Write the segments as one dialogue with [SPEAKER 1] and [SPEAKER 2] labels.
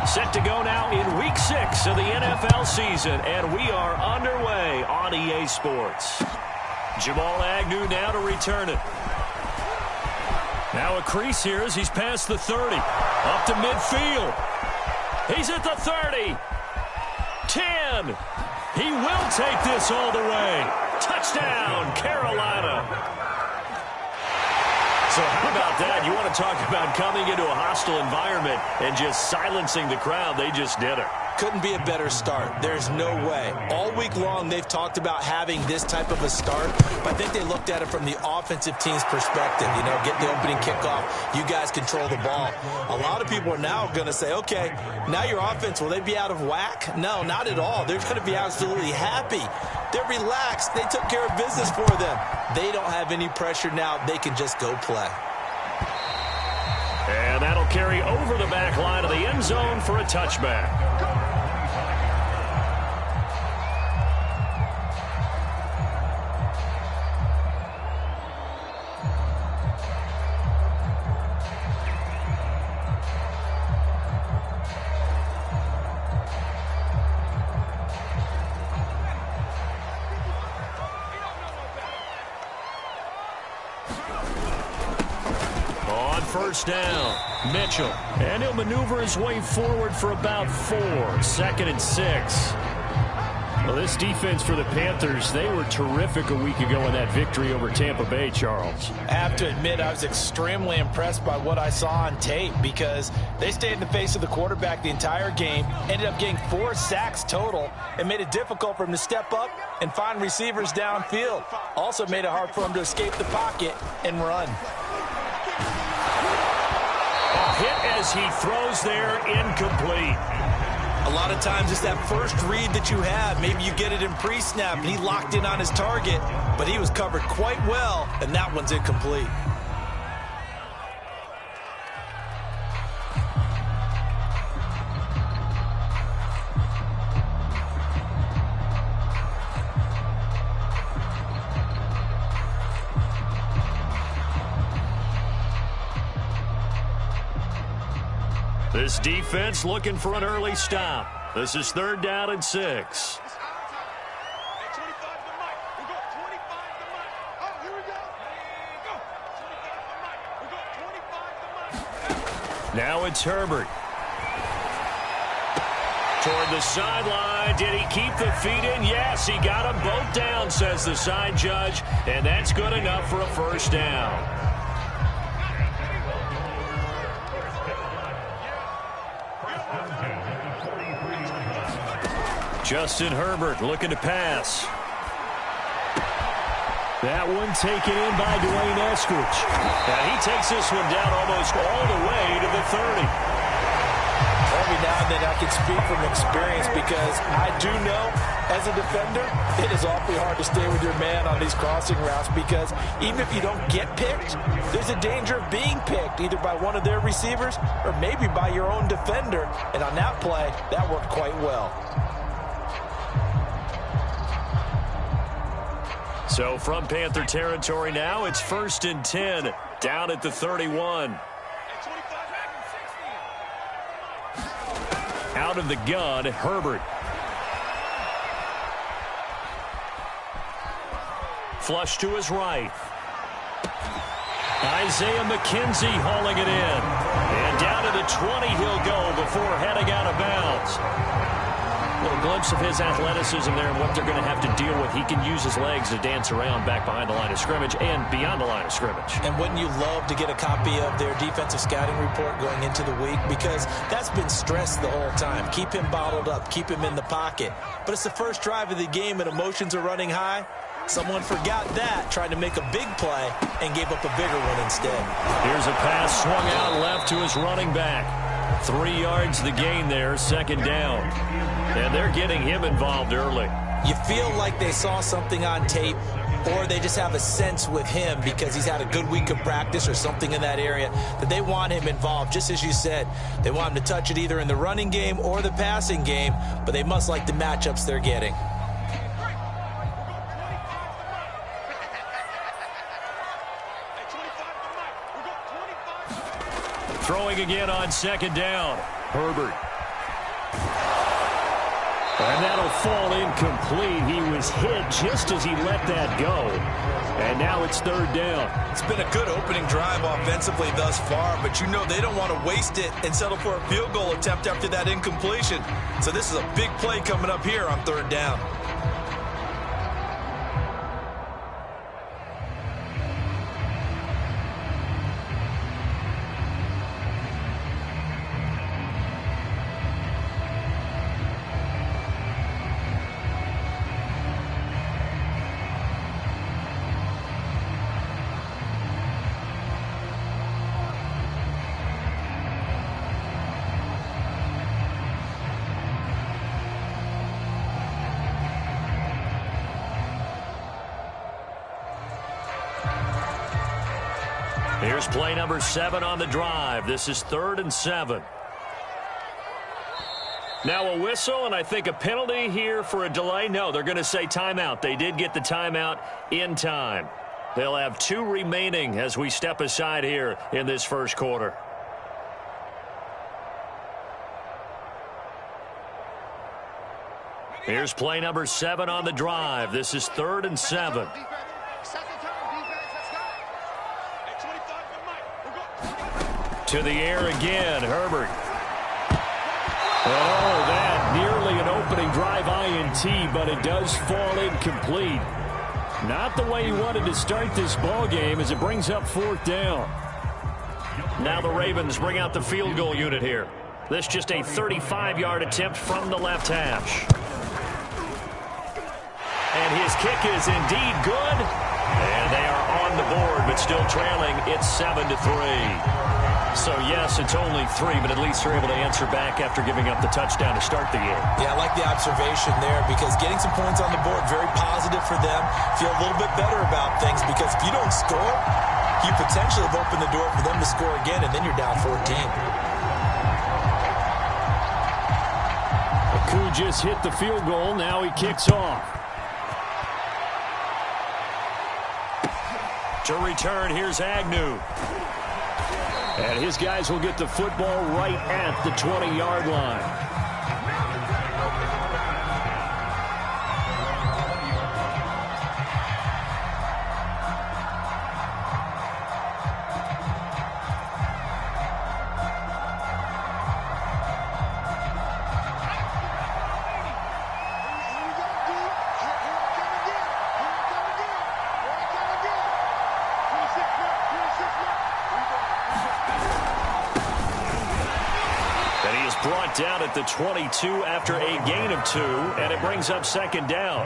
[SPEAKER 1] Set to go now in Week 6 of the NFL season, and we are underway on EA Sports. Jamal Agnew now to return it. Now a crease here as he's past the 30. Up to midfield. He's at the 30. 10. He will take this all the way. Touchdown, Carolina. So how about that? You want to talk about coming into a hostile environment and just silencing the crowd. They just did it.
[SPEAKER 2] Couldn't be a better start. There's no way. All week long, they've talked about having this type of a start, but I think they looked at it from the offensive team's perspective. You know, get the opening kickoff. You guys control the ball. A lot of people are now going to say, okay, now your offense, will they be out of whack? No, not at all. They're going to be absolutely happy. They're relaxed. They took care of business for them. They don't have any pressure now. They can just go play.
[SPEAKER 1] And that'll carry over the back line of the end zone for a touchback. First down, Mitchell. And he'll maneuver his way forward for about 4. 2nd and 6. Well, this defense for the Panthers, they were terrific a week ago in that victory over Tampa Bay, Charles.
[SPEAKER 2] I have to admit, I was extremely impressed by what I saw on tape because they stayed in the face of the quarterback the entire game, ended up getting 4 sacks total, and made it difficult for him to step up and find receivers downfield. Also made it hard for him to escape the pocket and run.
[SPEAKER 1] Hit as he throws there, incomplete.
[SPEAKER 2] A lot of times it's that first read that you have. Maybe you get it in pre-snap, and he locked in on his target, but he was covered quite well, and that one's incomplete.
[SPEAKER 1] This defense looking for an early stop. This is 3rd down and 6. Now it's Herbert. Toward the sideline. Did he keep the feet in? Yes, he got them both down, says the side judge. And that's good enough for a first down. Justin Herbert looking to pass. That one taken in by Dwayne Eskridge. And he takes this one down almost all the way to the 30.
[SPEAKER 2] Every now and then I can speak from experience because I do know as a defender, it is awfully hard to stay with your man on these crossing routes because even if you don't get picked, there's a danger of being picked either by one of their receivers or maybe by your own defender. And on that play, that worked quite well.
[SPEAKER 1] So from Panther territory now, it's 1st and 10, down at the 31. Out of the gun, Herbert. Flush to his right. Isaiah McKenzie hauling it in. And down to the 20 he'll go before heading out of bounds. A little glimpse of his athleticism there and what they're going to have to deal with. He can use his legs to dance around back behind the line of scrimmage and beyond the line of scrimmage.
[SPEAKER 2] And wouldn't you love to get a copy of their defensive scouting report going into the week? Because that's been stressed the whole time. Keep him bottled up. Keep him in the pocket. But it's the first drive of the game and emotions are running high. Someone forgot that, tried to make a big play, and gave up a bigger one instead.
[SPEAKER 1] Here's a pass swung out left to his running back. 3 yards the gain there, 2nd down. And they're getting him involved early.
[SPEAKER 2] You feel like they saw something on tape, or they just have a sense with him because he's had a good week of practice or something in that area that they want him involved. Just as you said, they want him to touch it either in the running game or the passing game, but they must like the matchups they're getting.
[SPEAKER 1] Throwing again on 2nd down. Herbert. And that'll fall incomplete. He was hit just as he let that go. And now it's third down.
[SPEAKER 2] It's been a good opening drive offensively thus far, but you know they don't want to waste it and settle for a field goal attempt after that incompletion. So this is a big play coming up here on third down.
[SPEAKER 1] Here's play number 7 on the drive. This is 3rd and 7. Now a whistle, and I think a penalty here for a delay. No, they're going to say timeout. They did get the timeout in time. They'll have 2 remaining as we step aside here in this first quarter. Here's play number 7 on the drive. This is 3rd and 7. To the air again, Herbert. Oh, that nearly an opening drive INT, but it does fall incomplete. Not the way he wanted to start this ball game as it brings up 4th down. Now the Ravens bring out the field goal unit here. This just a 35-yard attempt from the left hash. And his kick is indeed good. And they are on the board, but still trailing. It's 7-3. So, yes, it's only 3, but at least they're able to answer back after giving up the touchdown to start the game. Yeah, I like the observation there because getting some points on the board, very positive for them. Feel a little bit better about things because if you don't score, you potentially have opened the door for them to score again, and then you're down 14. Aku just hit the field goal. Now he kicks off. To return, here's Agnew. And his guys will get the football right at the 20-yard line. Down at the 22 after a gain of 2, and it brings up 2nd down.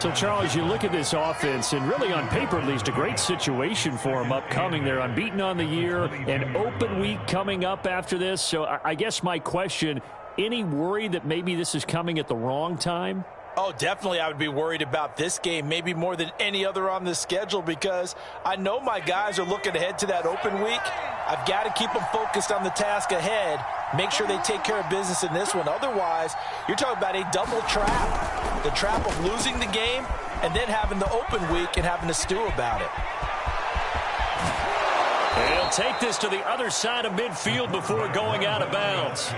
[SPEAKER 1] So, Charles, you look at this offense, and really on paper at least, a great situation for them upcoming. They're unbeaten on the year, an open week coming up after this. So I guess my question, any worry that maybe this is coming at the wrong time?
[SPEAKER 2] Oh, definitely I would be worried about this game, maybe more than any other on the schedule, because I know my guys are looking ahead to that open week. I've got to keep them focused on the task ahead, make sure they take care of business in this one. Otherwise, you're talking about a double trap, the trap of losing the game and then having the open week and having to stew about it.
[SPEAKER 1] He'll take this to the other side of midfield before going out of bounds.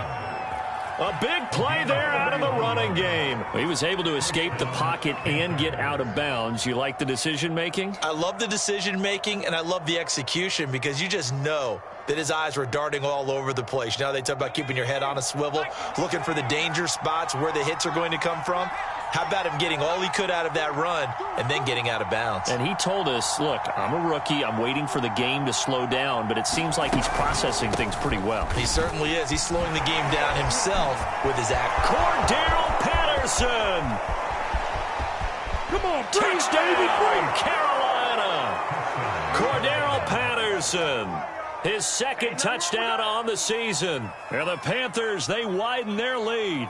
[SPEAKER 1] A big play there out of the running game. He was able to escape the pocket and get out of bounds. You like the decision-making?
[SPEAKER 2] I love the decision-making, and I love the execution because you just know that his eyes were darting all over the place. You know, they talk about keeping your head on a swivel, looking for the danger spots, where the hits are going to come from. How about him getting all he could out of that run and then getting out of bounds?
[SPEAKER 1] And he told us, look, I'm a rookie. I'm waiting for the game to slow down, but it seems like he's processing things pretty well.
[SPEAKER 2] He certainly is. He's slowing the game down himself with his act.
[SPEAKER 1] Cordero Patterson.
[SPEAKER 3] Come on,
[SPEAKER 1] touchdown, Carolina. Cordero Patterson. His 2nd touchdown on the season. And the Panthers, they widen their lead.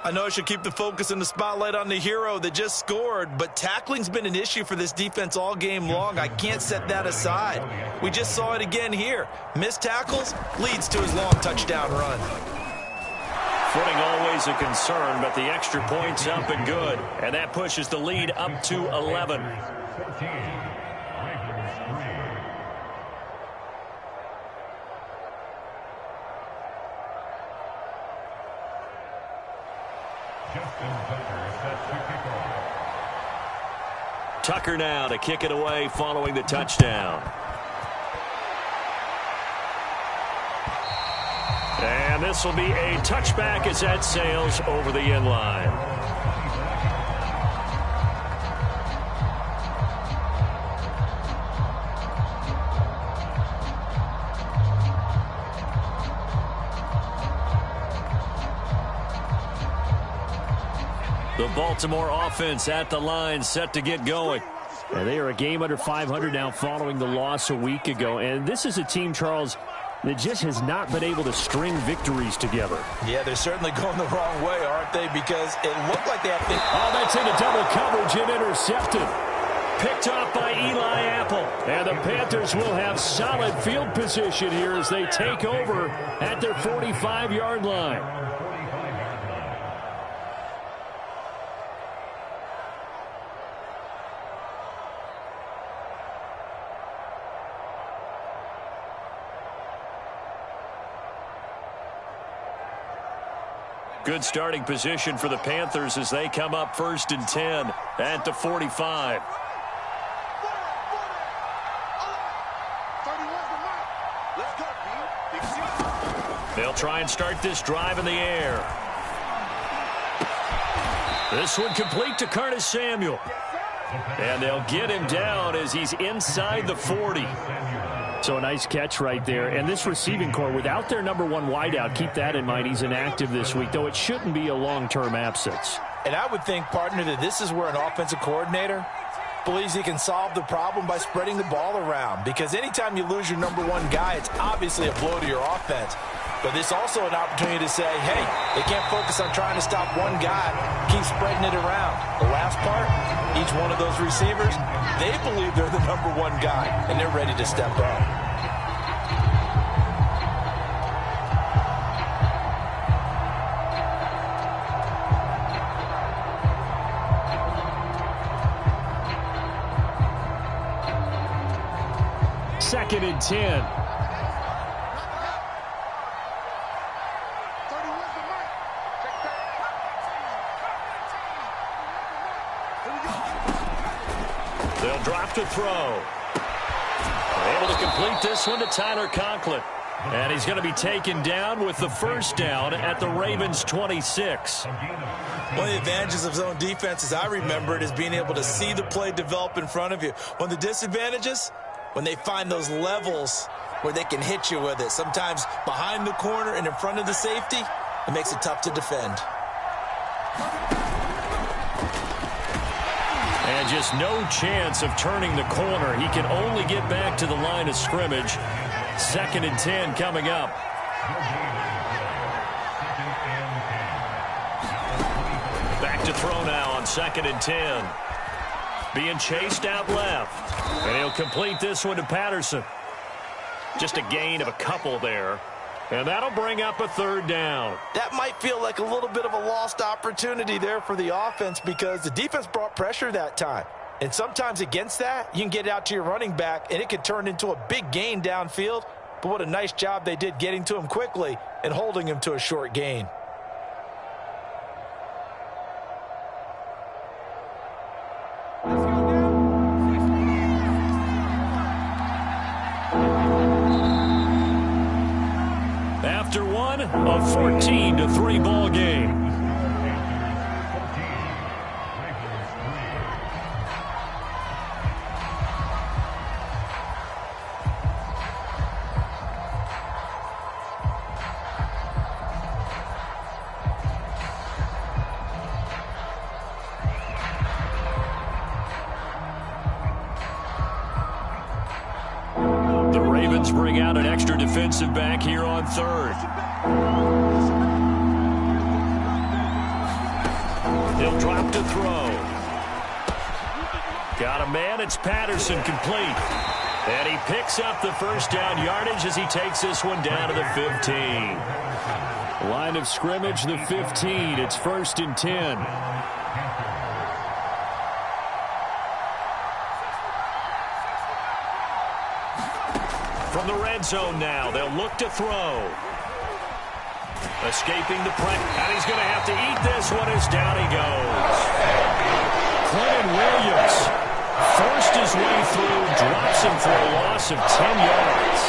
[SPEAKER 2] I know I should keep the focus and the spotlight on the hero that just scored, but tackling's been an issue for this defense all game long. I can't set that aside. We just saw it again here. Missed tackles leads to his long touchdown run.
[SPEAKER 1] Footing always a concern, but the extra point's up and good. And that pushes the lead up to 11. Tucker now to kick it away following the touchdown. And this will be a touchback as that sails over the end line. The Baltimore offense at the line, set to get going. And they are a game under 500 now following the loss a week ago. And this is a team, Charles, that just has not been able to string victories together.
[SPEAKER 2] Yeah, they're certainly going the wrong way, aren't they? Because it looked like they have been...
[SPEAKER 1] Oh, that's into double coverage and intercepted. Picked off by Eli Apple. And the Panthers will have solid field position here as they take over at their 45-yard line. Good starting position for the Panthers as they come up 1st and 10 at the 45. They'll try and start this drive in the air. This one complete to Curtis Samuel. And they'll get him down as he's inside the 40. So a nice catch right there. And this receiving core, without their number one wideout, keep that in mind. He's inactive this week, though it shouldn't be a long-term absence.
[SPEAKER 2] And I would think, partner, that this is where an offensive coordinator believes he can solve the problem by spreading the ball around. Because anytime you lose your number one guy, it's obviously a blow to your offense. But it's also an opportunity to say, hey, they can't focus on trying to stop one guy. Keep spreading it around. The last part, each one of those receivers, they believe they're the number one guy, and they're ready to step up.
[SPEAKER 1] Second and 10. They'll drop to throw. Able to complete this one to Tyler Conklin. And he's going to be taken down with the first down at the Ravens' 26.
[SPEAKER 2] One of the advantages of zone defense, as I remember it, is being able to see the play develop in front of you. One of the disadvantages, when they find those levels where they can hit you with it, sometimes behind the corner and in front of the safety, it makes it tough to defend.
[SPEAKER 1] And just no chance of turning the corner. He can only get back to the line of scrimmage. 2nd and 10 coming up. Back to throw now on 2nd and 10. Being chased out left. And he'll complete this one to Patterson. Just a gain of a couple there. And that'll bring up a 3rd down.
[SPEAKER 2] That might feel like a little bit of a lost opportunity there for the offense because the defense brought pressure that time. And sometimes against that, you can get it out to your running back, and it could turn into a big gain downfield. But what a nice job they did getting to him quickly and holding him to a short gain.
[SPEAKER 1] After one, a 14-3 ball game. The Ravens bring out an extra defensive back here on 3rd. He'll drop to throw. Got a man. It's Patterson, complete. And he picks up the first down yardage as he takes this one down to the 15. Line of scrimmage, the 15. It's 1st and 10. From the red zone now, they'll look to throw. Escaping the pressure, and he's going to have to eat this one as down he goes. Clinton Williams forced his way through, drops him for a loss of 10 yards.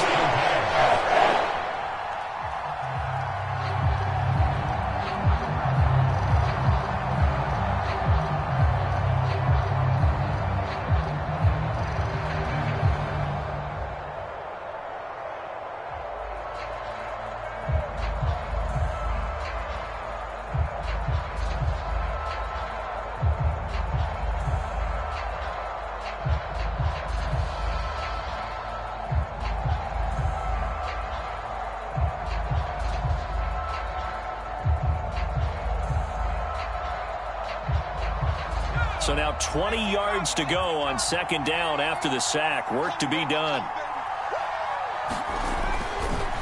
[SPEAKER 1] So now 20 yards to go on second down after the sack. Work to be done.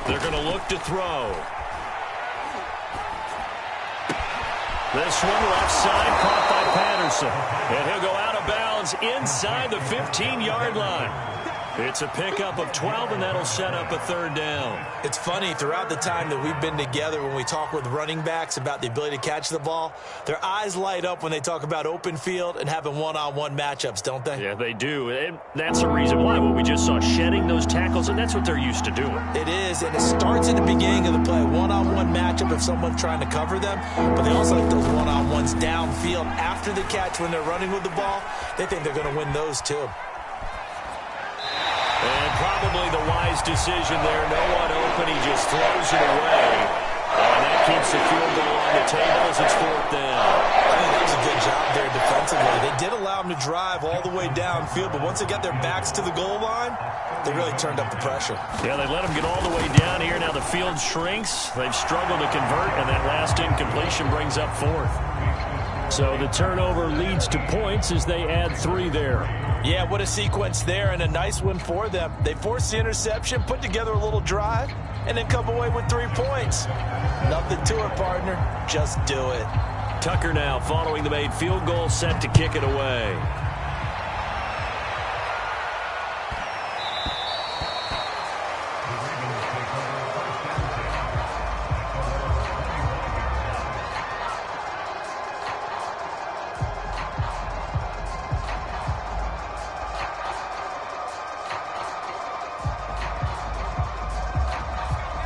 [SPEAKER 1] They're going to look to throw. This one left side caught by Patterson. And he'll go out of bounds inside the 15-yard line. It's a pickup of 12, and that'll set up a third down.
[SPEAKER 2] It's funny, throughout the time that we've been together, when we talk with running backs about the ability to catch the ball, their eyes light up when they talk about open field and having one-on-one matchups, don't they?
[SPEAKER 1] Yeah, they do. And that's the reason why. What we just saw, shedding those tackles, and that's what they're used to doing.
[SPEAKER 2] It is, and it starts at the beginning of the play. One-on-one matchup if someone's trying to cover them, but they also like those one-on-ones downfield after the catch when they're running with the ball. They think they're going to win those, too.
[SPEAKER 1] And probably the wise decision there. No one open. He just throws it away. And that keeps the field goal on the table as it's fourth down.
[SPEAKER 2] I think that was a good job there defensively. They did allow them to drive all the way downfield, but once they got their backs to the goal line, they really turned up the pressure.
[SPEAKER 1] Yeah, they let them get all the way down here. Now the field shrinks. They've struggled to convert, and that last incompletion brings up fourth. So the turnover leads to points as they add 3 there.
[SPEAKER 2] Yeah, what a sequence there, and a nice one for them. They forced the interception, put together a little drive, and then come away with 3 points. Nothing to it, partner. Just do it.
[SPEAKER 1] Tucker now following the made field goal, set to kick it away.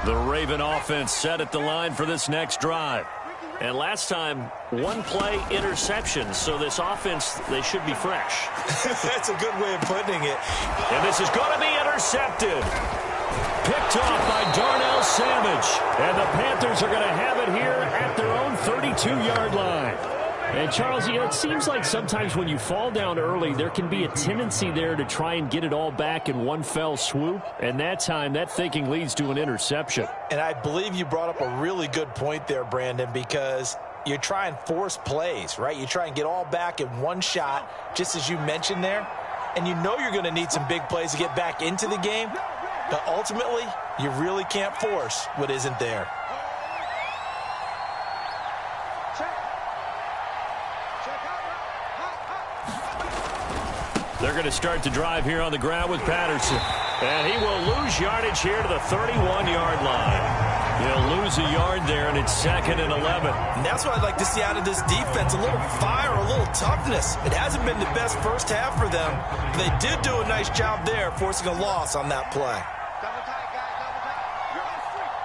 [SPEAKER 1] The Raven offense set at the line for this next drive. And last time, 1 play interception. So this offense, they should be fresh.
[SPEAKER 2] That's a good way of putting it.
[SPEAKER 1] And this is going to be intercepted. Picked off by Darnell Savage. And the Panthers are going to have it here at their own 32-yard line. And, Charles, you know, it seems like sometimes when you fall down early, there can be a tendency there to try and get it all back in one fell swoop. And that time, that thinking leads to an interception.
[SPEAKER 2] And I believe you brought up a really good point there, Brandon, because you try and force plays, right? You try and get all back in one shot, just as you mentioned there. And you know you're going to need some big plays to get back into the game. But ultimately, you really can't force what isn't there.
[SPEAKER 1] They're going to start to drive here on the ground with Patterson. And he will lose yardage here to the 31-yard line. He'll lose a yard there, and it's 2nd and 11.
[SPEAKER 2] And that's what I'd like to see out of this defense, a little fire, a little toughness. It hasn't been the best first half for them, but they did do a nice job there, forcing a loss on that play.
[SPEAKER 3] Double tight, guys, double tight. You're on street.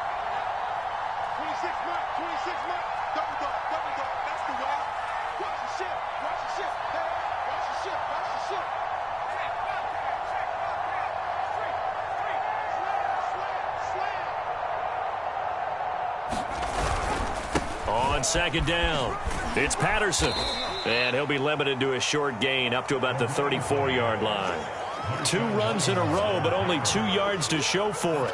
[SPEAKER 3] 26 months, double dog. That's the way. Watch the ship, watch the ship. Hey, watch the ship, watch the ship.
[SPEAKER 1] On second down, it's Patterson. And he'll be limited to a short gain up to about the 34-yard line. 2 runs in a row, but only 2 yards to show for it.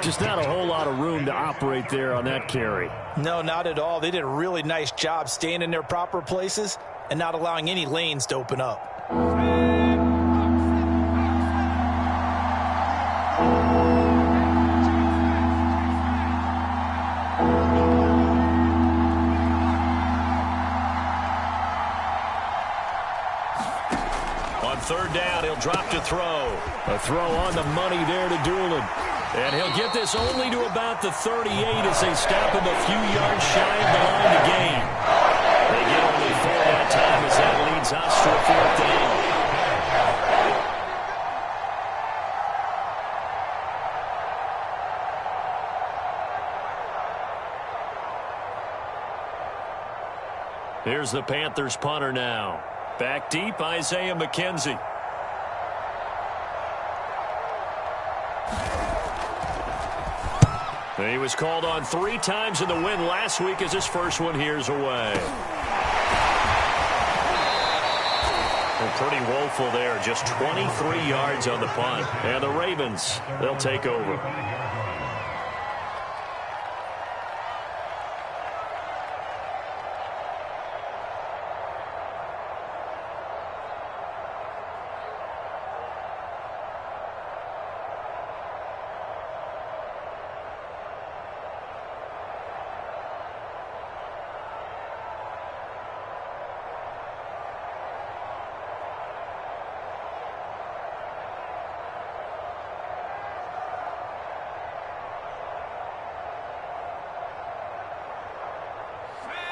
[SPEAKER 1] Just not a whole lot of room to operate there on that carry.
[SPEAKER 2] No, not at all. They did a really nice job staying in their proper places and not allowing any lanes to open up.
[SPEAKER 1] On third down, he'll drop to throw. A throw on the money there to Doolin. And he'll get this only to about the 38 as they stop him a few yards shy of the line to gain. They get only 4 that time as that leads us to a 4th down. Here's the Panthers punter now. Back deep, Isaiah McKenzie. He was called on 3 times in the win last week as his first one here's away. And pretty woeful there, just 23 yards on the punt. And the Ravens, they'll take over.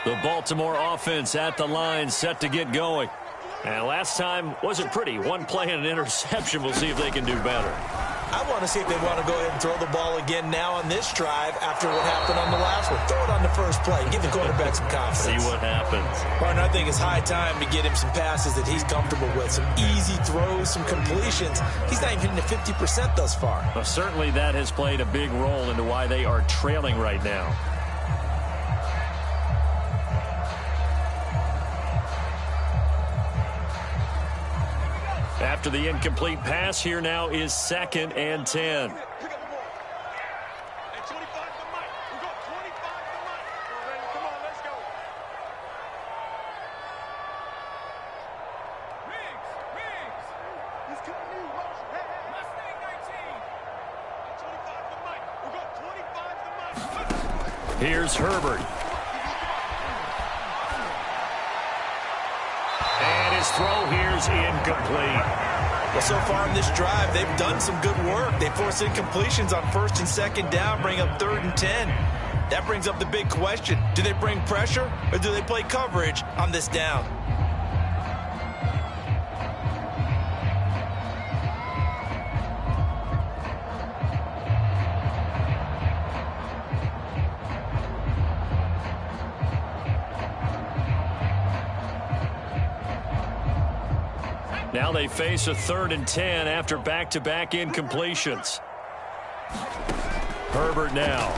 [SPEAKER 1] The Baltimore offense at the line, set to get going. And last time wasn't pretty. One play and an interception. We'll see if they can do better.
[SPEAKER 2] I want to see if they want to go ahead and throw the ball again now on this drive after what happened on the last one. Throw it on the first play. Give the quarterback some confidence.
[SPEAKER 1] See what happens.
[SPEAKER 2] Partner, I think it's high time to get him some passes that he's comfortable with. Some easy throws, some completions. He's not even hitting the 50% thus far.
[SPEAKER 1] Well, certainly that has played a big role into why they are trailing right now. After the incomplete pass, here now is 2nd and 10. Here's Herbert. And his throw here's incomplete.
[SPEAKER 2] Well, so far in this drive, they've done some good work. They force incompletions on 1st and 2nd down, bring up 3rd and 10. That brings up the big question. Do they bring pressure or do they play coverage on this down?
[SPEAKER 1] Now they face a 3rd and 10 after back-to-back incompletions. Herbert now.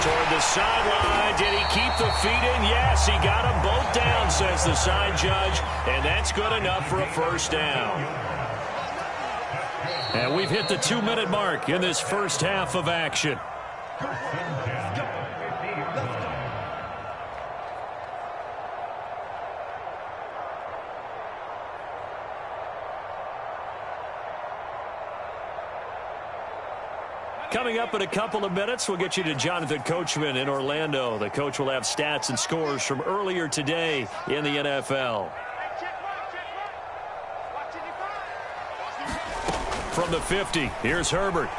[SPEAKER 1] Toward the sideline. Did he keep the feet in? Yes, he got them both down, says the side judge. And that's good enough for a 1st down. And we've hit the 2-minute mark in this first half of action. Coming up in a couple of minutes, we'll get you to Jonathan Coachman in Orlando. The coach will have stats and scores from earlier today in the NFL. From the 50, here's Herbert.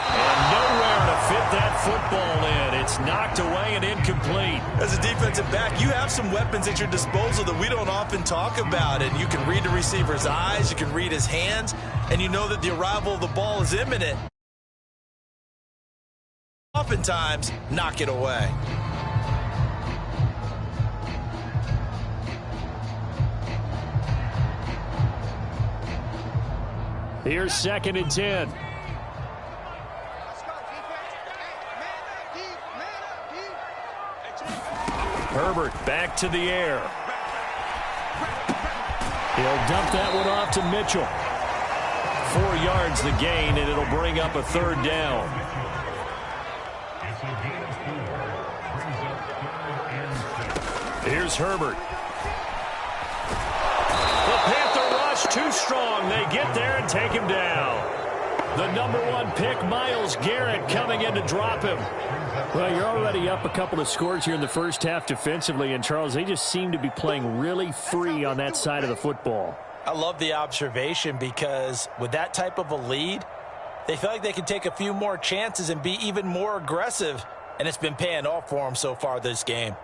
[SPEAKER 1] And nowhere to fit that football in. It's knocked away and incomplete.
[SPEAKER 2] As a defensive back, you have some weapons at your disposal that we don't often talk about. And you can read the receiver's eyes, you can read his hands, and you know that the arrival of the ball is imminent. Oftentimes, knock it away.
[SPEAKER 1] Here's 2nd and 10. Herbert back to the air. He'll dump that one off to Mitchell. 4 yards the gain, and it'll bring up a 3rd down. Here's Herbert. The Panther rush too strong. They get there and take him down. The #1 pick, Myles Garrett, coming in to drop him. Well, you're already up a couple of scores here in the first half defensively, and Charles, they just seem to be playing really free on that side of the football.
[SPEAKER 2] I love the observation because with that type of a lead, they feel like they can take a few more chances and be even more aggressive, and it's been paying off for them so far this game.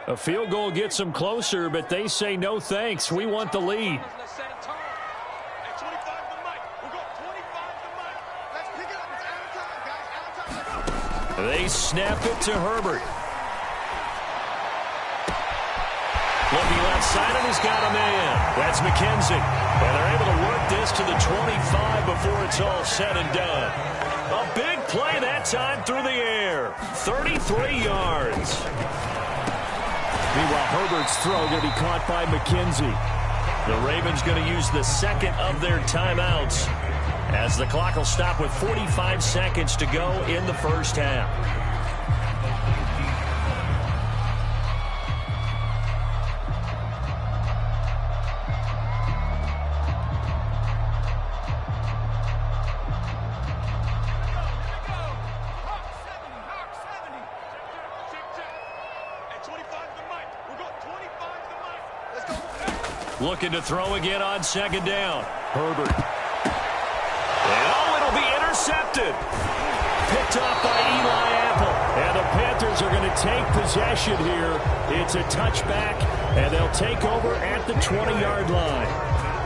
[SPEAKER 1] A field goal gets them closer, but they say no thanks. We want the lead. They snap it to Herbert. Looking left side, and he's got a man. That's McKenzie. And they're able to work this to the 25 before it's all said and done. A big play that time through the air. 33 yards. Meanwhile, Herbert's throw going to be caught by McKenzie. The Ravens going to use the second of their timeouts as the clock will stop with 45 seconds to go in the first half. Looking to throw again on second down. Herbert. And it'll be intercepted. Picked off by Eli Apple. And the Panthers are going to take possession here. It's a touchback, and they'll take over at the 20-yard line.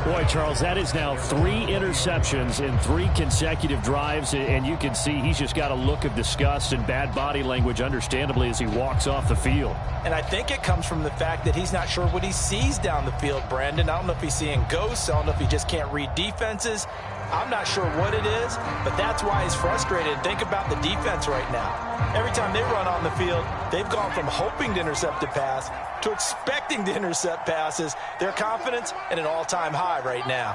[SPEAKER 1] Boy, Charles, that is now 3 interceptions in 3 consecutive drives, and you can see he's just got a look of disgust and bad body language, understandably, as he walks off the field.
[SPEAKER 2] And I think it comes from the fact that he's not sure what he sees down the field, Brandon. I don't know if he's seeing ghosts. I don't know if he just can't read defenses. I'm not sure what it is, but that's why he's frustrated. Think about the defense right now. Every time they run on the field, they've gone from hoping to intercept a pass to expecting to intercept passes. Their confidence at an all-time high right now.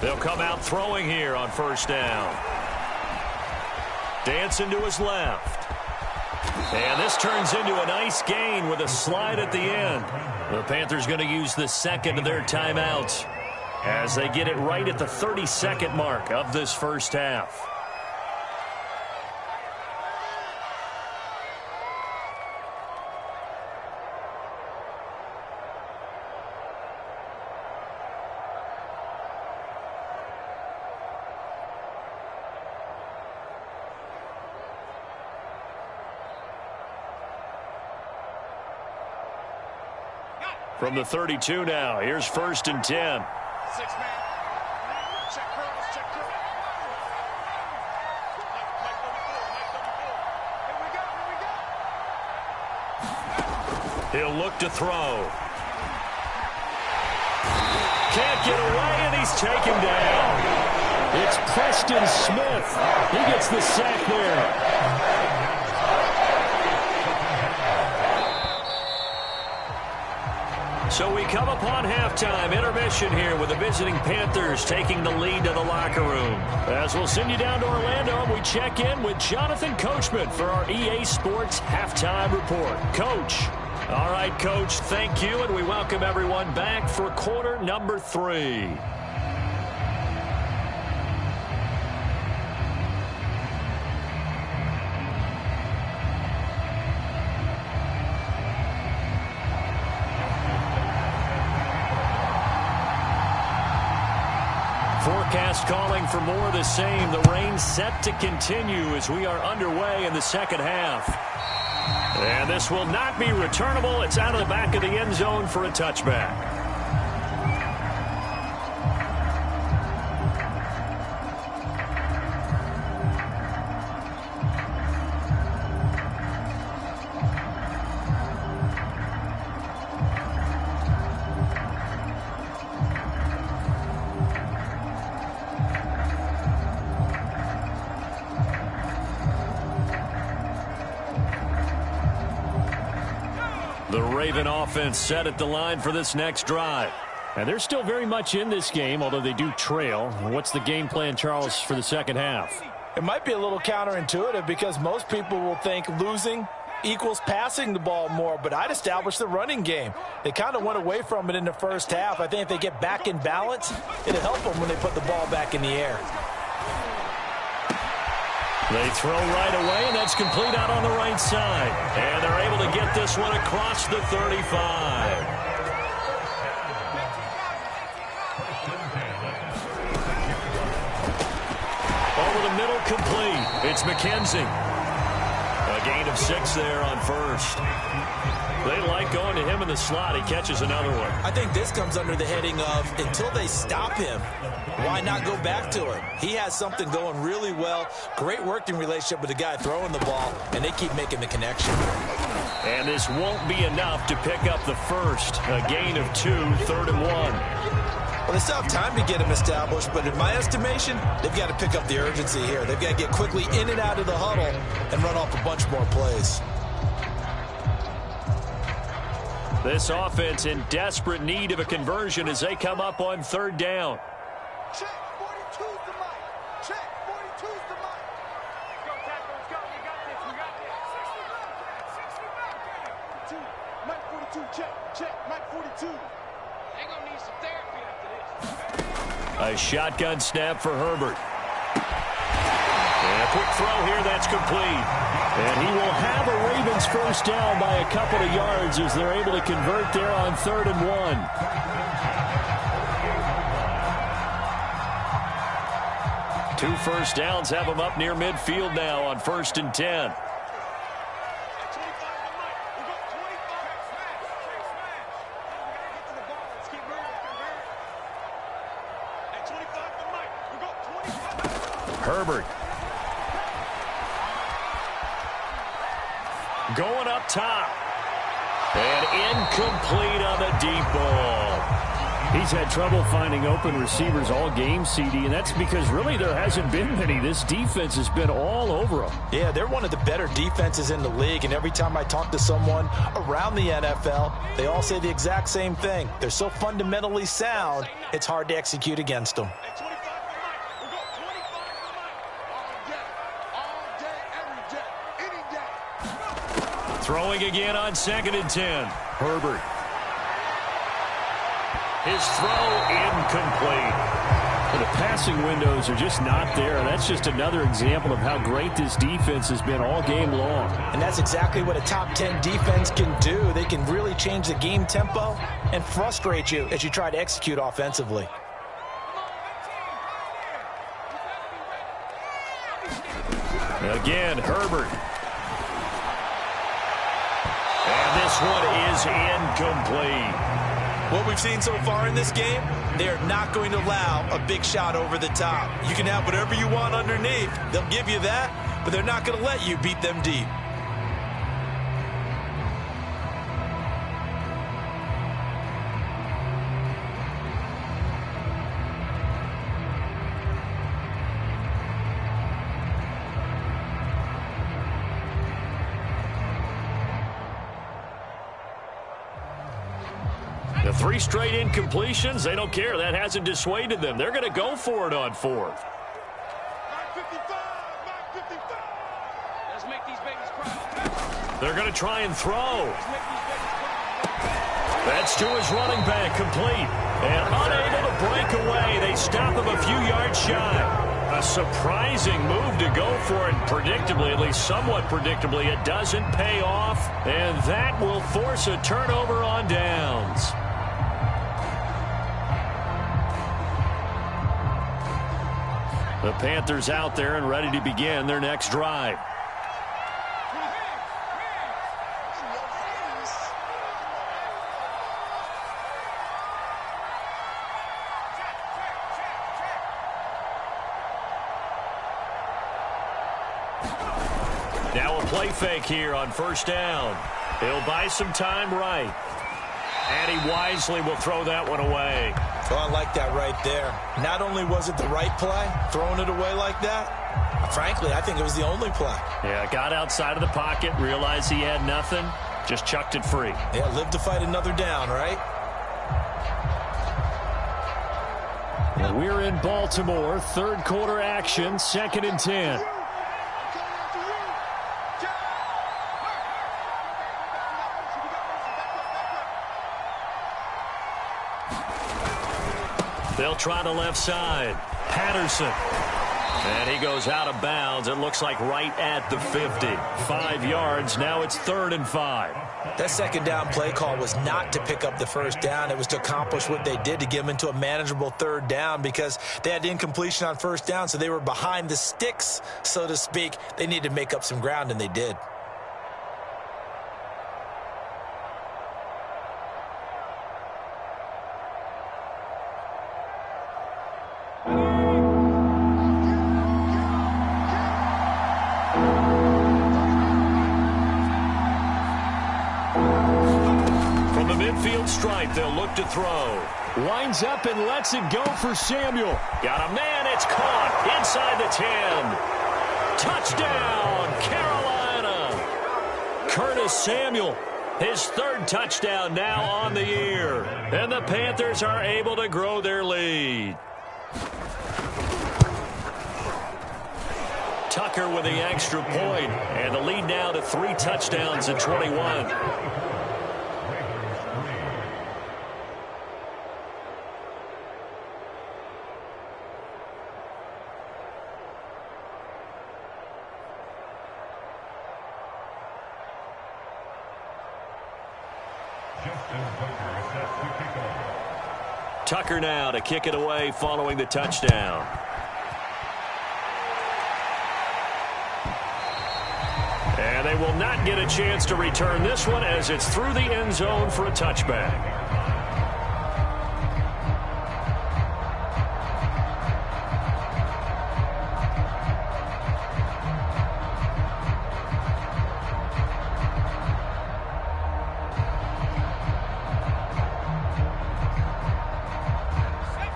[SPEAKER 1] They'll come out throwing here on first down. Dancing to his left. And this turns into a nice gain with a slide at the end. The Panthers going to use the second of their timeouts as they get it right at the 30-second mark of this first half. From the 32 now, here's 1st and 10.
[SPEAKER 3] 6-man. Check cross, check cross. Mike 34,
[SPEAKER 1] He'll look to throw. Can't get away, and he's taken down. It's Preston Smith. He gets the sack there. So we come upon halftime, intermission here with the visiting Panthers taking the lead to the locker room. As we'll send you down to Orlando, we check in with Jonathan Coachman for our EA Sports Halftime Report. Coach. All right, Coach, thank you, and we welcome everyone back for quarter number 3. Forecast calling for more of the same. The rain set to continue as we are underway in the second half. And this will not be returnable. It's out of the back of the end zone for a touchback. The Raven offense set at the line for this next drive. And they're still very much in this game, although they do trail. What's the game plan, Charles, for the second half?
[SPEAKER 2] It might be a little counterintuitive because most people will think losing equals passing the ball more, but I'd establish the running game. They kind of went away from it in the first half. I think if they get back in balance, it'll help them when they put the ball back in the air.
[SPEAKER 1] They throw right away, and that's complete out on the right side. And they're able to get this one across the 35. Over the middle, complete. It's McKenzie. A gain of 6 there on first. They like going to him in the slot. He catches another one.
[SPEAKER 2] I think this comes under the heading of until they stop him, why not go back to him? He has something going really well. Great working relationship with the guy throwing the ball, and they keep making the connection.
[SPEAKER 1] And this won't be enough to pick up the first. A gain of 2, 3rd and 1.
[SPEAKER 2] Well, they still have time to get him established, but in my estimation, they've got to pick up the urgency here. They've got to get quickly in and out of the huddle and run off a bunch more plays.
[SPEAKER 1] This offense in desperate need of a conversion as they come up on 3rd down.
[SPEAKER 3] Check, 42's the mic. Check, 42's the mic. Let's go, Tackle. Let's go. We got this. We got this. 60 Mike 42, check. Check, Mike 42. They're going to need some therapy after this.
[SPEAKER 1] A shotgun snap for Herbert. And a quick throw here, that's complete. And he will have a Ravens first down by a couple of yards as they're able to convert there on 3rd and 1. 2 first downs have them up near midfield now on 1st and 10. Herbert. Going up top. And incomplete on the deep ball. He's had trouble finding open receivers all game, CD, and that's because really there hasn't been many. This defense has been all over them.
[SPEAKER 2] Yeah, they're one of the better defenses in the league, and every time I talk to someone around the NFL, they all say the exact same thing. They're so fundamentally sound, it's hard to execute against them.
[SPEAKER 1] Throwing again on 2nd and 10. Herbert. His throw incomplete. The passing windows are just not there. That's just another example of how great this defense has been all game long.
[SPEAKER 2] And that's exactly what a top 10 defense can do. They can really change the game tempo and frustrate you as you try to execute offensively.
[SPEAKER 1] Again, Herbert. And this one is incomplete.
[SPEAKER 2] What we've seen so far in this game, they are not going to allow a big shot over the top. You can have whatever you want underneath. They'll give you that, but they're not going to let you beat them deep.
[SPEAKER 1] The 3 straight incompletions, they don't care. That hasn't dissuaded them. They're going to go for it on 4th.
[SPEAKER 3] Let's make these babies cry.
[SPEAKER 1] They're going to try and throw. That's to his running back, complete. And unable to break away. They stop him a few yards shy. A surprising move to go for it. Predictably, at least somewhat predictably, it doesn't pay off. And that will force a turnover on downs. The Panthers out there and ready to begin their next drive. Now a play fake here on 1st down. He'll buy some time right. And he wisely will throw that one away.
[SPEAKER 2] Oh, I like that right there. Not only was it the right play, throwing it away like that, frankly, I think it was the only play.
[SPEAKER 1] Yeah, got outside of the pocket, realized he had nothing, just chucked it free.
[SPEAKER 2] Yeah, live to fight another down, right?
[SPEAKER 1] We're in Baltimore, third quarter action, 2nd and 10. They'll try the left side. Patterson. And he goes out of bounds. It looks like right at the 50. 5 yards. Now it's 3rd and 5.
[SPEAKER 2] That second down play call was not to pick up the first down. It was to accomplish what they did, to get them into a manageable 3rd down, because they had incompletion on 1st down, so they were behind the sticks, so to speak. They needed to make up some ground, and they did.
[SPEAKER 1] Stripe, they'll look to throw. Winds up and lets it go for Samuel. Got a man, it's caught inside the 10. Touchdown, Carolina. Curtis Samuel, his 3rd touchdown now on the year. And the Panthers are able to grow their lead. Tucker with the extra point, and the lead now to 3 touchdowns at 21. Tucker now to kick it away following the touchdown. And they will not get a chance to return this one, as it's through the end zone for a touchback.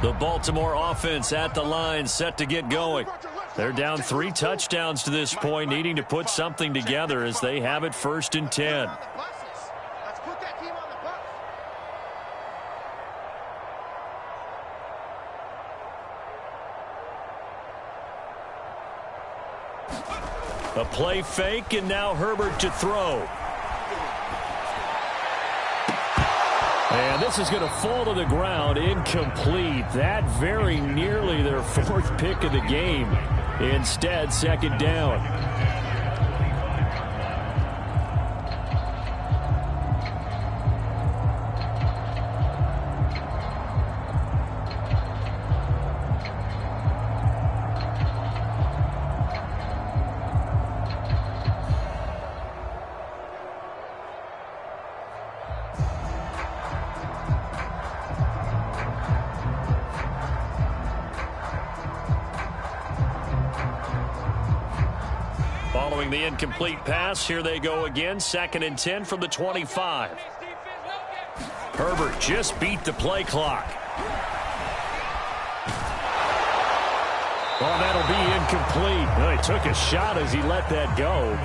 [SPEAKER 1] The Baltimore offense at the line, set to get going. They're down 3 touchdowns to this point, needing to put something together as they have it 1st and 10. A play fake, and now Herbert to throw. And this is going to fall to the ground, incomplete. That very nearly their 4th pick of the game. Instead, 2nd down. Following the incomplete pass, here they go again. 2nd and 10 from the 25. Herbert just beat the play clock. Well, that'll be incomplete. Well, he took a shot as he let that go.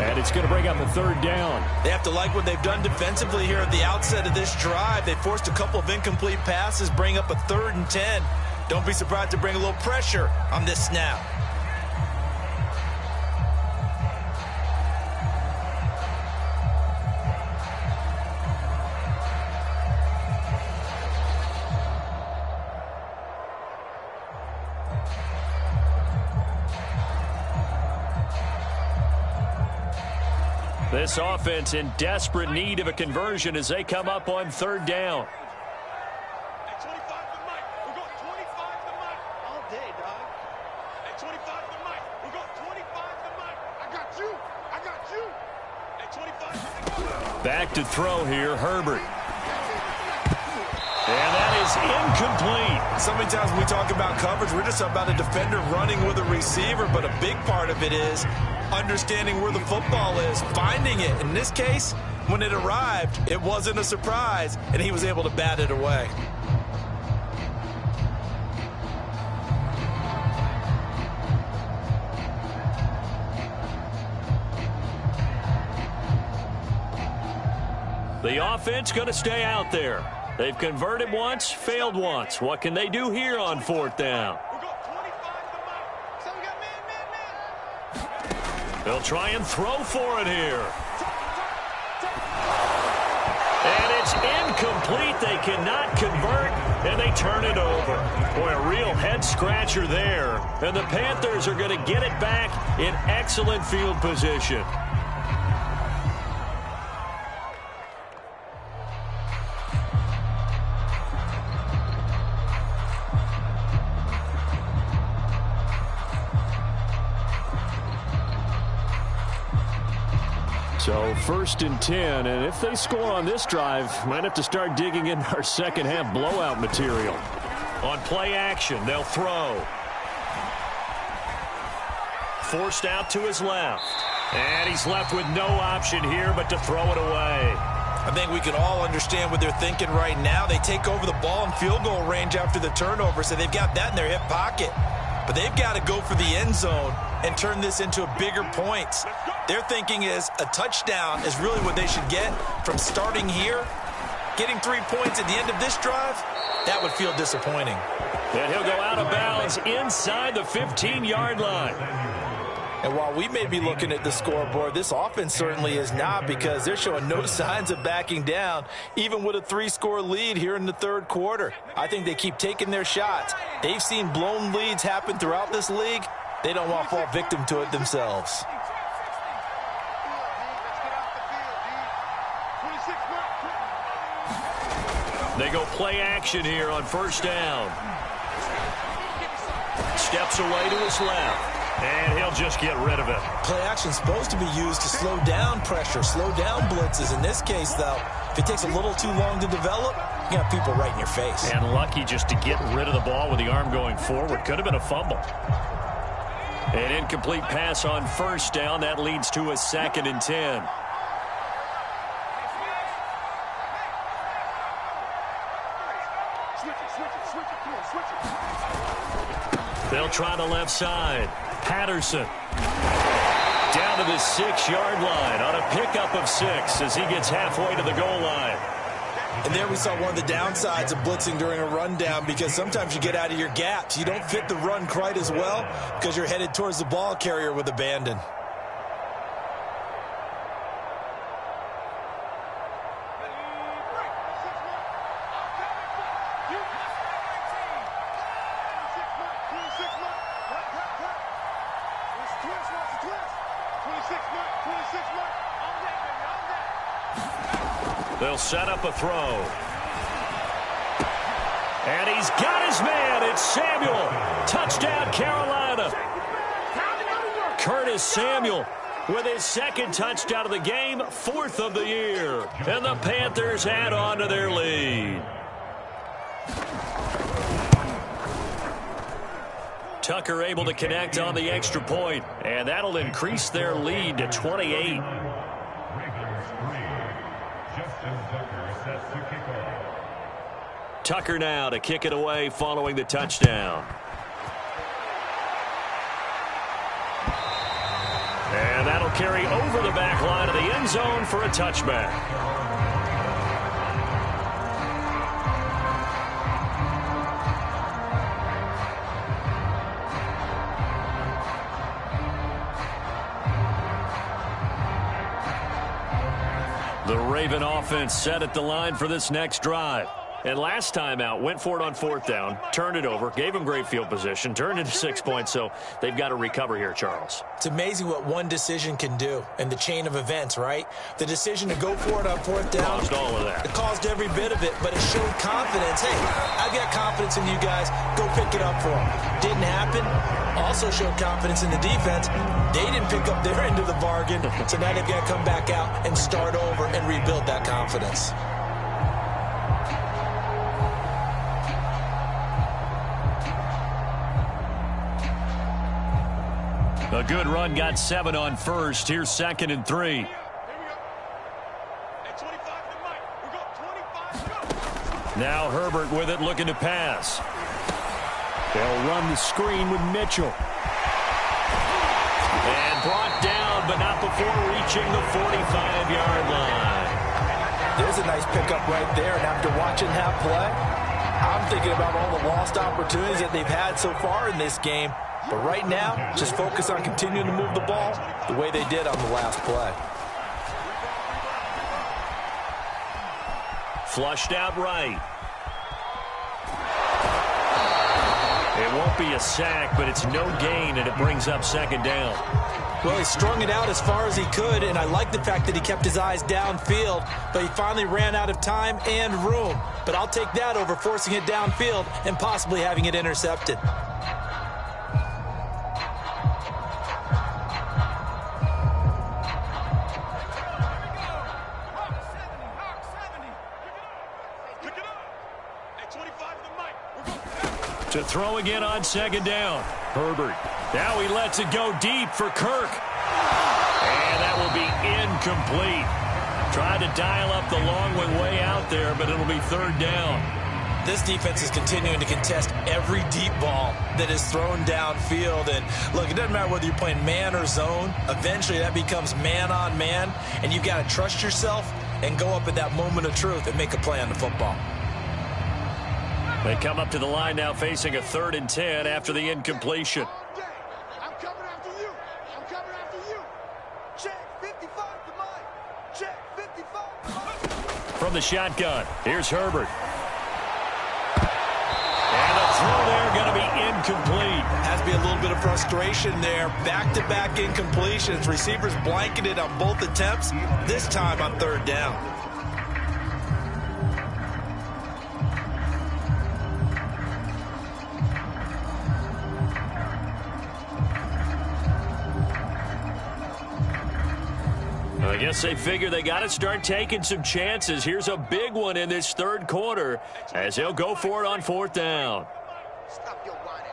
[SPEAKER 1] And it's going to bring up a 3rd down.
[SPEAKER 2] They have to like what they've done defensively here at the outset of this drive. They forced a couple of incomplete passes, bring up a 3rd and 10. Don't be surprised to bring a little pressure on this snap.
[SPEAKER 1] This offense in desperate need of a conversion as they come up on 3rd down.
[SPEAKER 3] At 25 to Mike. We're going 25 to Mike. All day, dog. At 25 to Mike. We're going 25 to Mike. I got you. I got you. At 25 to Mike.
[SPEAKER 1] Back to throw here, Herbert. And that is incomplete.
[SPEAKER 2] So many times when we talk about coverage, we're just about a defender running with a receiver, but a big part of it is understanding where the football is, finding it. In this case, when it arrived, it wasn't a surprise, and he was able to bat it away.
[SPEAKER 1] The offense going to stay out there. They've converted once, failed once. What can they do here on 4th down? They'll try and throw for it here. And it's incomplete. They cannot convert, and they turn it over. Boy, a real head-scratcher there. And the Panthers are going to get it back in excellent field position. So 1st and 10, and if they score on this drive, might have to start digging in our second half blowout material. On play action, they'll throw. Forced out to his left. And he's left with no option here but to throw it away.
[SPEAKER 2] I think we can all understand what they're thinking right now. They take over the ball in field goal range after the turnover, so they've got that in their hip pocket. But they've got to go for the end zone and turn this into a bigger points. Their thinking is a touchdown is really what they should get from starting here. Getting 3 points at the end of this drive, that would feel disappointing.
[SPEAKER 1] And he'll go out of bounds inside the 15-yard line.
[SPEAKER 2] And while we may be looking at the scoreboard, this offense certainly is not, because they're showing no signs of backing down, even with a 3-score lead here in the 3rd quarter. I think they keep taking their shots. They've seen blown leads happen throughout this league. They don't want to fall victim to it themselves.
[SPEAKER 1] They go play action here on 1st down. Steps away to his left. And he'll just get rid of it.
[SPEAKER 2] Play action is supposed to be used to slow down pressure, slow down blitzes. In this case, though, if it takes a little too long to develop, you got people right in your face.
[SPEAKER 1] And lucky just to get rid of the ball with the arm going forward. Could have been a fumble. An incomplete pass on 1st down. That leads to a 2nd and 10. They'll try the left side. Patterson down to the 6-yard line on a pickup of 6 as he gets halfway to the goal line.
[SPEAKER 2] And there we saw one of the downsides of blitzing during a rundown, because sometimes you get out of your gaps. You don't fit the run quite as well because you're headed towards the ball carrier with abandon.
[SPEAKER 1] They'll set up a throw. And he's got his man. It's Samuel. Touchdown, Carolina. Curtis Samuel with his 2nd touchdown of the game, 4th of the year. And the Panthers add on to their lead. Tucker able to connect on the extra point, and that'll increase their lead to 28. Tucker now to kick it away following the touchdown. And that'll carry over the back line of the end zone for a touchback. The Raven offense set at the line for this next drive. And last time out, went for it on 4th down, turned it over, gave them great field position, turned into 6 points, so they've got to recover here, Charles.
[SPEAKER 2] It's amazing what one decision can do in the chain of events, right? The decision to go for it on 4th down.
[SPEAKER 1] Caused all of that.
[SPEAKER 2] It caused every bit of it, but it showed confidence. Hey, I've got confidence in you guys. Go pick it up for them. Didn't happen. Also showed confidence in the defense. They didn't pick up their end of the bargain, so now they've got to come back out and start over and rebuild that confidence.
[SPEAKER 1] A good run, got 7 on 1st. Here's 2nd and 3. Now Herbert with it, looking to pass. They'll run the screen with Mitchell. And brought down, but not before reaching the 45-yard line.
[SPEAKER 2] There's a nice pickup right there, and after watching that play, I'm thinking about all the lost opportunities that they've had so far in this game. But right now, just focus on continuing to move the ball the way they did on the last play.
[SPEAKER 1] Flushed out right. It won't be a sack, but it's no gain, and it brings up second down.
[SPEAKER 2] Well, he strung it out as far as he could, and I like the fact that he kept his eyes downfield, but he finally ran out of time and room. But I'll take that over forcing it downfield and possibly having it intercepted.
[SPEAKER 1] To throw again on second down. Herbert. Now he lets it go deep for Kirk. And that will be incomplete. Tried to dial up the long one way out there, but it'll be third down.
[SPEAKER 2] This defense is continuing to contest every deep ball that is thrown downfield. And look, it doesn't matter whether you're playing man or zone. Eventually that becomes man on man, and you've got to trust yourself and go up at that moment of truth and make a play on the football.
[SPEAKER 1] They come up to the line now facing a 3rd and 10 after the incompletion.
[SPEAKER 3] I'm coming after you. I'm coming after you. Check 55 to mine. Check 55 to mine.
[SPEAKER 1] From the shotgun, here's Herbert. And the throw there going to be incomplete.
[SPEAKER 2] Has to be a little bit of frustration there. Back-to-back incompletions. Receivers blanketed on both attempts, this time on 3rd down.
[SPEAKER 1] I guess they figure they got to start taking some chances. Here's a big one in this 3rd quarter as he'll go for it on 4th down.
[SPEAKER 3] Stop your whining.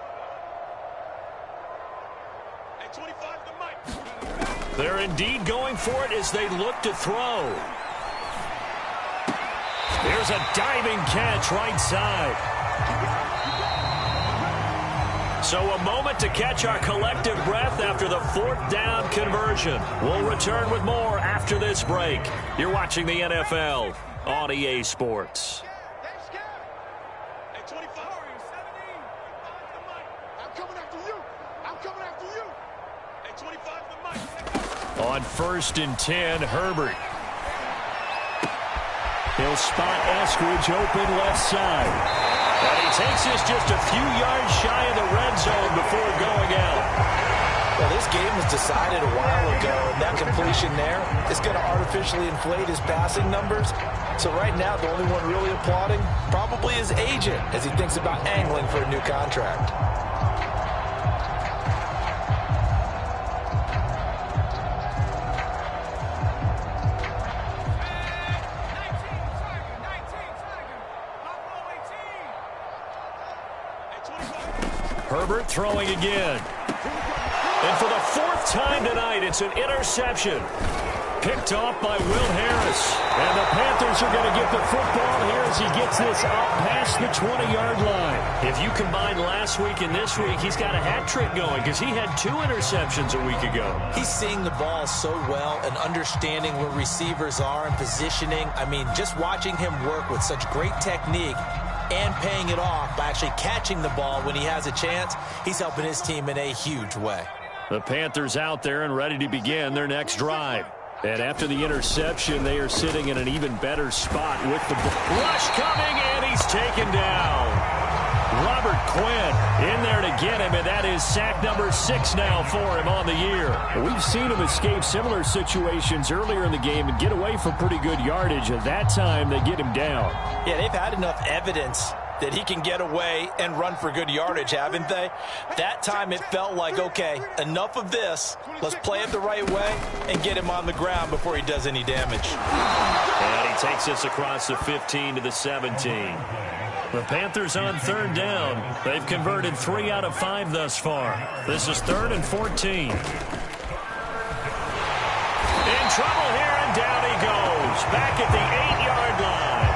[SPEAKER 3] At 25 to Mike.
[SPEAKER 1] They're indeed going for it as they look to throw. There's a diving catch right side. So a moment to catch our collective breath after the 4th down conversion. We'll return with more after this break. You're watching the NFL on EA Sports.
[SPEAKER 3] At 25, 17, I'm coming after you. I'm coming after you. At 25 to Mike.
[SPEAKER 1] On 1st and 10, Herbert. He'll spot Eskridge open left side. And he takes this just a few yards shy of the red zone before going out.
[SPEAKER 2] Well, this game was decided a while ago, and that completion there is going to artificially inflate his passing numbers. So right now, the only one really applauding probably his agent as he thinks about angling for a new contract.
[SPEAKER 1] Herbert throwing again. And for the 4th time tonight, it's an interception. Picked off by Will Harris. And the Panthers are going to get the football here as he gets this up past the 20-yard line. If you combine last week and this week, he's got a hat trick going because he had 2 interceptions a week ago.
[SPEAKER 2] He's seeing the ball so well and understanding where receivers are and positioning. I mean, just watching him work with such great technique and paying it off by actually catching the ball when he has a chance, he's helping his team in a huge way.
[SPEAKER 1] The Panthers out there and ready to begin their next drive. And after the interception, they are sitting in an even better spot with the rush coming, and he's taken down. Robert Quinn in there to get him, and that is sack number 6 now for him on the year. We've seen him escape similar situations earlier in the game and get away for pretty good yardage. At that time, they get him down.
[SPEAKER 2] Yeah, they've had enough evidence that he can get away and run for good yardage, haven't they? That time it felt like, okay, enough of this. Let's play it the right way and get him on the ground before he does any damage.
[SPEAKER 1] And he takes us across the 15 to the 17. The Panthers on 3rd down. They've converted 3 out of 5 thus far. This is 3rd and 14. In trouble here, and down he goes. Back at the 8-yard line.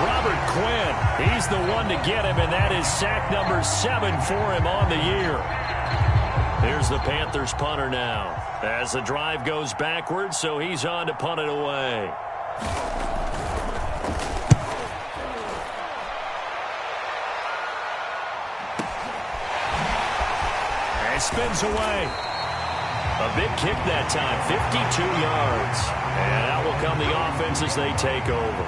[SPEAKER 1] Robert Quinn, he's the one to get him, and that is sack number 7 for him on the year. Here's the Panthers punter now. As the drive goes backwards, so he's on to punt it away. goes away. A big kick that time, 52 yards. And out will come the offense as they take over.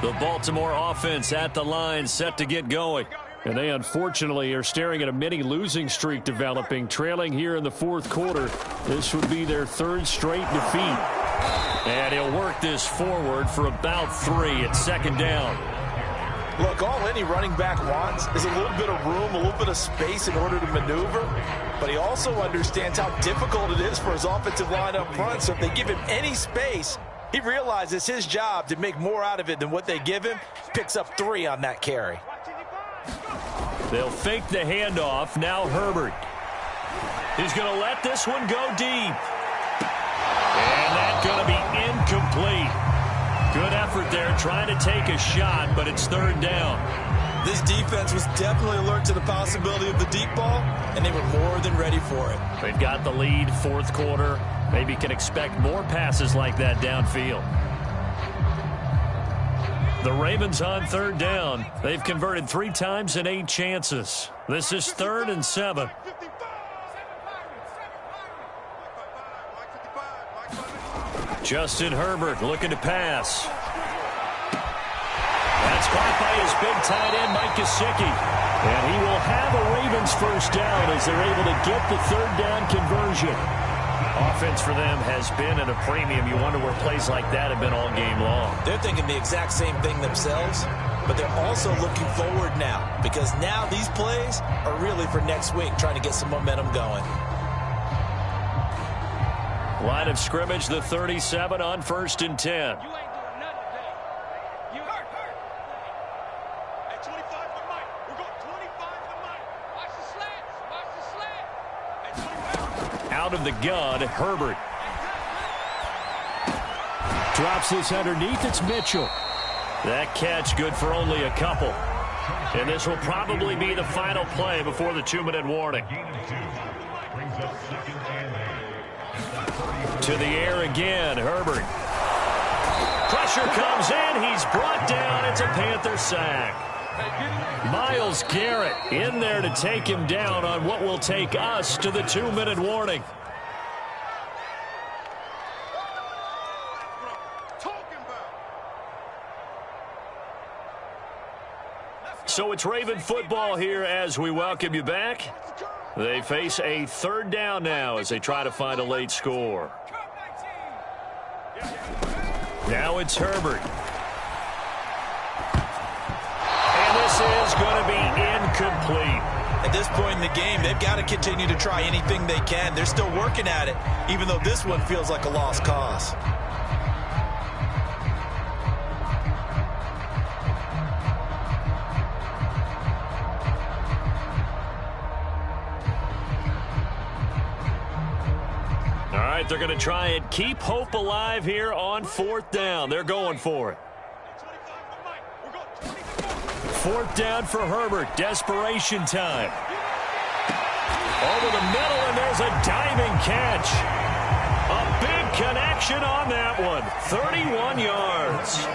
[SPEAKER 1] The Baltimore offense at the line, set to get going. And they unfortunately are staring at a mini losing streak developing, trailing here in the fourth quarter. This would be their third straight defeat. And he'll work this forward for about 3 at second down.
[SPEAKER 2] Look, all any running back wants is a little bit of room, a little bit of space in order to maneuver. But he also understands how difficult it is for his offensive line up front. So if they give him any space, he realizes his job to make more out of it than what they give him. Picks up 3 on that carry.
[SPEAKER 1] They'll fake the handoff. Now Herbert. He's going to let this one go deep. And that's going to be incomplete. Good effort there trying to take a shot, but it's third down.
[SPEAKER 2] This defense was definitely alert to the possibility of the deep ball, and they were more than ready for it.
[SPEAKER 1] They've got the lead, fourth quarter. Maybe can expect more passes like that downfield. The Ravens on third down. They've converted 3 times in 8 chances. This is 3rd and 7. Justin Herbert looking to pass. That's caught by his big tight end, Mike Gesicki. And he will have a Ravens first down as they're able to get the third down conversion. Offense for them has been at a premium. You wonder where plays like that have been all game long.
[SPEAKER 2] They're thinking the exact same thing themselves, but they're also looking forward now because now these plays are really for next week, trying to get some momentum going.
[SPEAKER 1] Line of scrimmage, the 37 on 1st and 10.
[SPEAKER 3] You ain't doing nothing today. You hurt. At 25 for Mike. We're going 25 for Mike. Watch the slants. Watch the slant. At 25.
[SPEAKER 1] Out of the gun, Herbert. Drops this underneath. It's Mitchell. That catch good for only a couple. And this will probably be the final play before the 2-minute warning. To the air again, Herbert. Pressure comes in. He's brought down. It's a Panther sack. Myles Garrett in there to take him down on what will take us to the 2-minute warning. So it's Raven football here as we welcome you back. They face a 3rd down now as they try to find a late score. Now it's Herbert. And this is going to be incomplete.
[SPEAKER 2] At this point in the game, they've got to continue to try anything they can. They're still working at it, even though this one feels like a lost cause.
[SPEAKER 1] All right, they're going to try and keep hope alive here on 4th down. They're going for it. 4th down for Herbert. Desperation time. Over the middle, and there's a diving catch. A big connection on that one. 31 yards.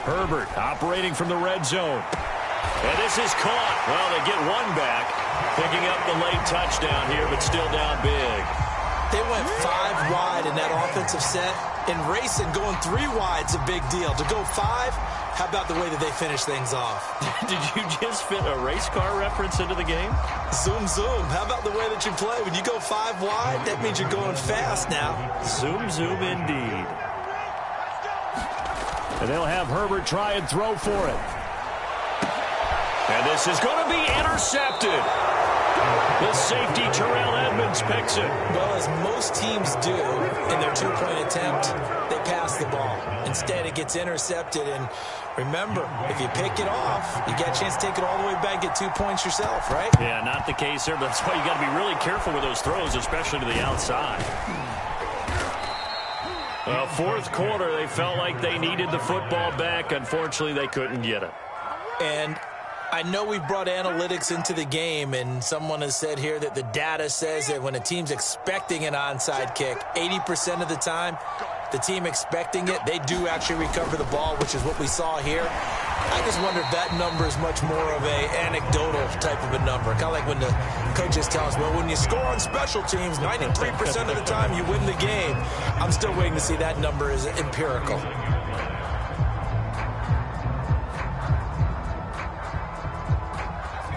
[SPEAKER 1] Herbert operating from the red zone. And this is caught. Well, they get one back, picking up the late touchdown here, but still down big.
[SPEAKER 2] They went 5 wide in that offensive set. In racing, going 3 wide's a big deal. To go 5, how about the way that they finish things off?
[SPEAKER 1] Did you just fit a race car reference into the game?
[SPEAKER 2] Zoom, zoom. How about the way that you play? When you go 5 wide, that means you're going fast now.
[SPEAKER 1] Zoom, zoom indeed. And they'll have Herbert try and throw for it. And this is going to be intercepted. The safety, Terrell Edmonds, picks it.
[SPEAKER 2] Well, as most teams do in their 2-point attempt, they pass the ball. Instead, it gets intercepted. And remember, if you pick it off, you get a chance to take it all the way back, get 2 points yourself, right?
[SPEAKER 1] Yeah, not the case there, but that's why you got to be really careful with those throws, especially to the outside. Fourth quarter, they felt like they needed the football back. Unfortunately, they couldn't get it.
[SPEAKER 2] And I know we've brought analytics into the game, and someone has said here that the data says that when a team's expecting an onside kick, 80% of the time, the team expecting it, they do actually recover the ball, which is what we saw here. I just wonder if that number is much more of a anecdotal type of a number. Kind of like when the coaches tell us, well, when you score on special teams, 93% of the time you win the game. I'm still waiting to see that number is empirical.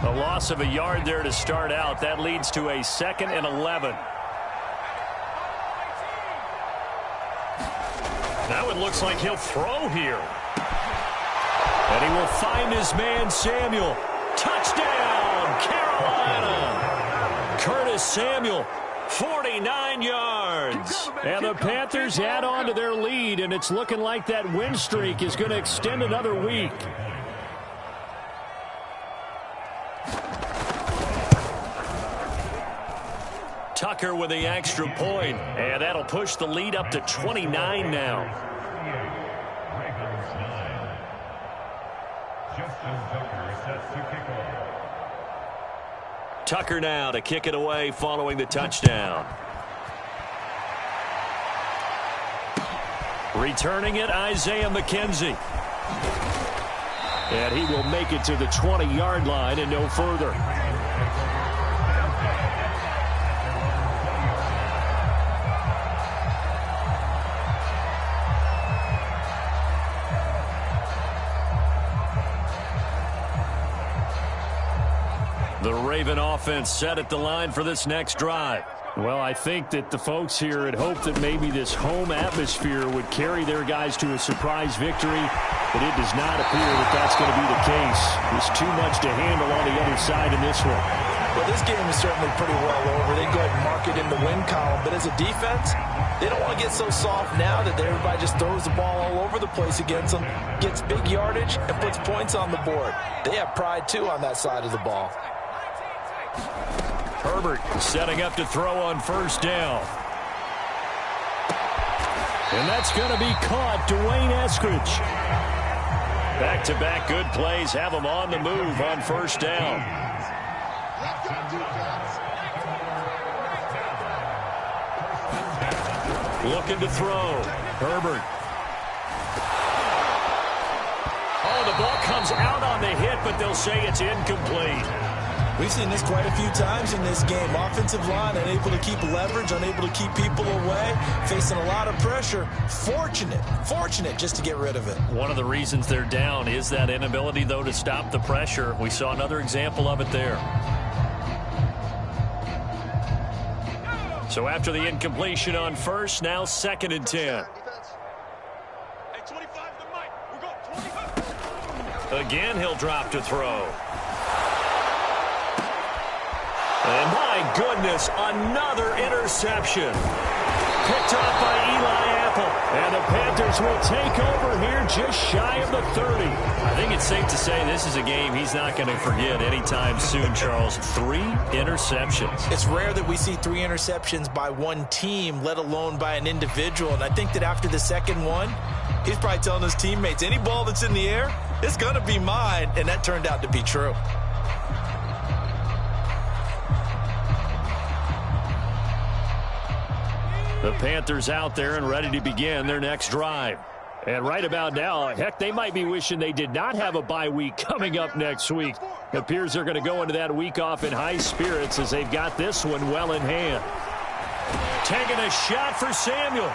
[SPEAKER 1] A loss of a yard there to start out. That leads to a 2nd and 11. Now it looks like he'll throw here. And he will find his man, Samuel. Touchdown, Carolina. Curtis Samuel, 49 yards. And the Panthers add on to their lead, and it's looking like that win streak is going to extend another week. Tucker with the extra point, and that'll push the lead up to 29 now. Tucker now to kick it away following the touchdown. Returning it, Isaiah McKenzie. And he will make it to the 20-yard line and no further. The Raven offense set at the line for this next drive. Well, I think that the folks here had hoped that maybe this home atmosphere would carry their guys to a surprise victory, but it does not appear that that's going to be the case. There's too much to handle on the other side in this one.
[SPEAKER 2] Well, this game is certainly pretty well over. They go ahead and mark it in the win column, but as a defense, they don't want to get so soft now that everybody just throws the ball all over the place against them, gets big yardage, and puts points on the board. They have pride, too, on that side of the ball.
[SPEAKER 1] Herbert setting up to throw on first down. And that's going to be caught. Dwayne Eskridge. Back-to-back good plays have him on the move on first down. Looking to throw. Herbert. Oh, the ball comes out on the hit, but they'll say it's incomplete.
[SPEAKER 2] We've seen this quite a few times in this game. Offensive line unable to keep leverage, unable to keep people away, facing a lot of pressure. Fortunate just to get rid of it.
[SPEAKER 1] One of the reasons they're down is that inability, though, to stop the pressure. We saw another example of it there. So after the incompletion on first, now 2nd and 10. Again, he'll drop to throw. And my goodness, another interception. Picked off by Eli Apple. And the Panthers will take over here just shy of the 30. I think it's safe to say this is a game he's not going to forget anytime soon, Charles. 3 interceptions.
[SPEAKER 2] It's rare that we see 3 interceptions by one team, let alone by an individual. And I think that after the second one, he's probably telling his teammates, any ball that's in the air, it's going to be mine. And that turned out to be true.
[SPEAKER 1] The Panthers out there and ready to begin their next drive. And right about now, heck, they might be wishing they did not have a bye week coming up next week. It appears they're going to go into that week off in high spirits as they've got this one well in hand. Taking a shot for Samuel.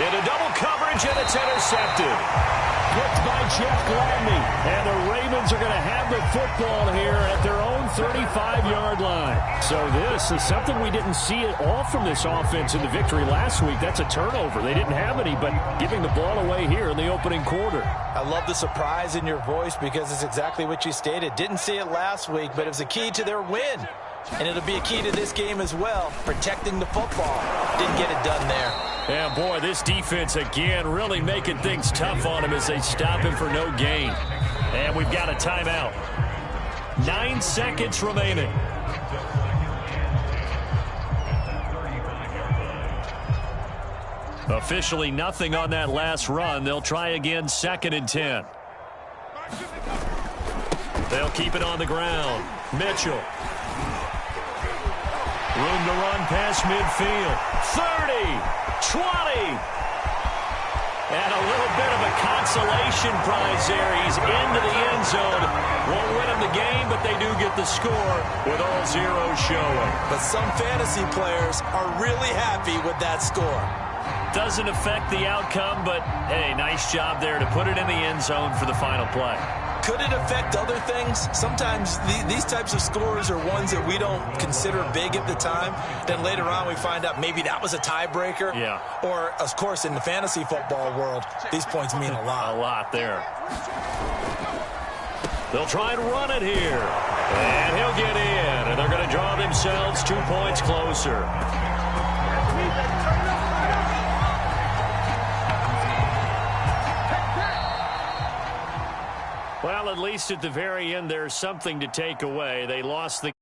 [SPEAKER 1] Into double coverage, and it's intercepted. Picked by Jeff Gladney. And the Ravens are going to have the football here at their own 35-yard line. So this is something we didn't see at all from this offense in the victory last week. That's a turnover. They didn't have any, but giving the ball away here in the opening quarter.
[SPEAKER 2] I love the surprise in your voice because it's exactly what you stated. Didn't see it last week, but it was a key to their win. And it'll be a key to this game as well, protecting the football. Didn't get it done there.
[SPEAKER 1] Yeah, boy, this defense again really making things tough on him as they stop him for no gain. And we've got a timeout. 9 seconds remaining. Officially nothing on that last run. They'll try again 2nd and 10. They'll keep it on the ground. Mitchell. Room to run past midfield. 30, 20, And a little bit of a consolation prize there. He's into the end zone. Won't win him the game, but they do get the score with all zeros showing.
[SPEAKER 2] But some fantasy players are really happy with that score.
[SPEAKER 1] Doesn't affect the outcome, but, hey, nice job there to put it in the end zone for the final play.
[SPEAKER 2] Could it affect other things? Sometimes these types of scores are ones that we don't consider big at the time. Then later on we find out maybe that was a tiebreaker.
[SPEAKER 1] Yeah.
[SPEAKER 2] Or, of course, in the fantasy football world, these points mean a lot.
[SPEAKER 1] A lot there. They'll try and run it here. And he'll get in. And they're going to draw themselves 2 points closer. Well, at least at the very end, there's something to take away. They lost the